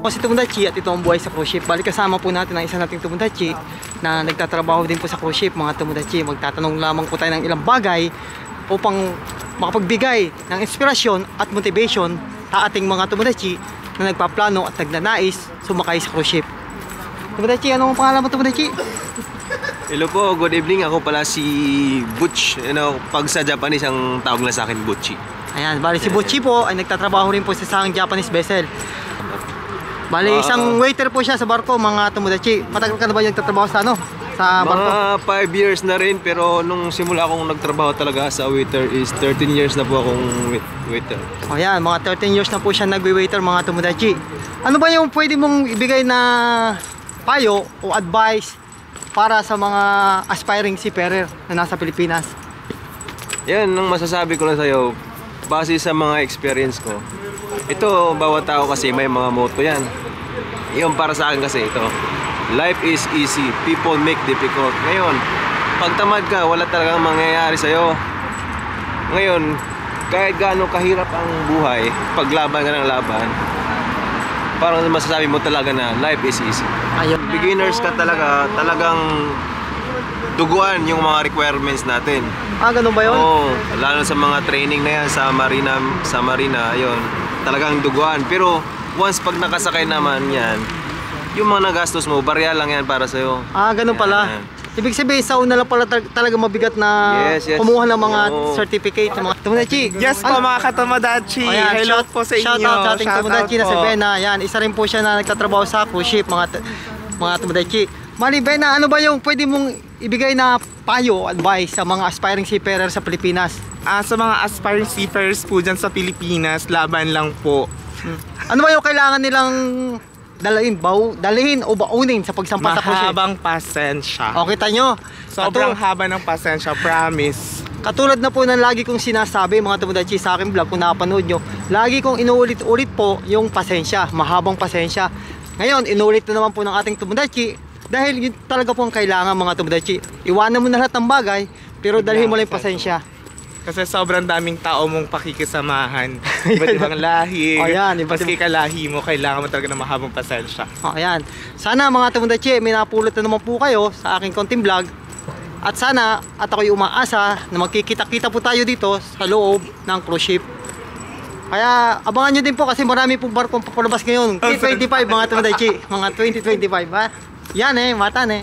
po si Tomodachi at ito ang buhay sa cruise ship. Balik kasama po natin ang isa nating Tomodachi na nagtatrabaho din po sa cruise ship, mga Tomodachi. Magtatanong lamang po tayo ng ilang bagay upang makapagbigay ng inspirasyon at motivation sa ating mga Tomodachi na nagpaplano at nagnanais sumakay sa cruise ship. Tomodachi, anong pangalan mo, Tomodachi? Hello po, good evening. Ako pala si Butch. Pag sa Japanese, ang tawag na sa akin, Butchi. Ayan, bali si Butchi po ay nagtatrabaho rin po sa isang Japanese vessel. Bali, isang waiter po siya sa barko, mga Tomodachi. Matagal ka na ba yung nagtatrabaho sa sa barko? Mga 5 years na rin, pero nung simula akong nagtrabaho talaga sa waiter is 13 years na po akong waiter. O yan, mga 13 years na po siya nagwi-waiter, mga Tomodachi. Ano ba yung pwede mong ibigay na payo o advice para sa mga aspiring seafarer na nasa Pilipinas? Yan, ang masasabi ko lang sa'yo, base sa mga experience ko. Ito, bawat tao kasi may mga motto yan. Yung para sa akin kasi ito, life is easy, people make difficult. Ngayon, pag tamad ka, wala talagang mangyayari sa'yo. Ngayon, kahit gaano kahirap ang buhay, paglaban ka ng laban, parang masasabi mo talaga na life is easy. Ayun. Beginners ka talaga, talagang duguan yung mga requirements natin. Ganun ba yun? Oo, lalo sa mga training na yan sa marina, ayun, talagang duguan. Pero once pag nakasakay naman yan, yung mga nagastos mo, barya lang yan para sa'yo. Ganun pala. Ibig sabihin, sa una lang pala talaga mabigat na kumuha ng mga certificate sa mga Tomodachi. Yes po, mga ka-Tomodachi. Hello po sa inyo. Shout out sa ating Tomodachi na si Bena. Yan, isa rin po siya na nagtatrabaho sa cruise ship, mga Tomodachi. Mali, Bena, ano ba yung pwede mong ibigay na payo, advice sa mga aspiring seafarer sa Pilipinas? Sa mga aspiring seafarers po dyan sa Pilipinas, laban lang po. Ano ba yung kailangan nilang dalhin o baunin sa pagsampa sa cruise ship? Mahabang pasensya. O, kita nyo? Sobrang haba ng pasensya, promise. Katulad na po ng lagi kong sinasabi, mga Tomodachi, sa aking vlog, kung napanood nyo, lagi kong inuulit-ulit po yung pasensya, mahabang pasensya. Ngayon, inulit na naman po ng ating Tomodachi dahil yun talaga po ang kailangan, mga Tomodachi. Iwanan mo na lahat ng bagay, pero dalhin mo lang yung pasensya. Kasi sobrang daming tao mong pakikisamahan. Iba't ibang lahi. Maski kalahi mo, kailangan mo talaga ng mahabang pasensya. Ayan. Sana, mga Tomodachi, may napulot na naman po kayo sa aking konting vlog. At sana, at ako'y umaasa na magkikita-kita po tayo dito sa loob ng cruise ship. Kaya abangan nyo din po kasi marami pong barkong papalabas ngayon. 2025, mga Tomodachi. Mga 2025, ha? Yan matan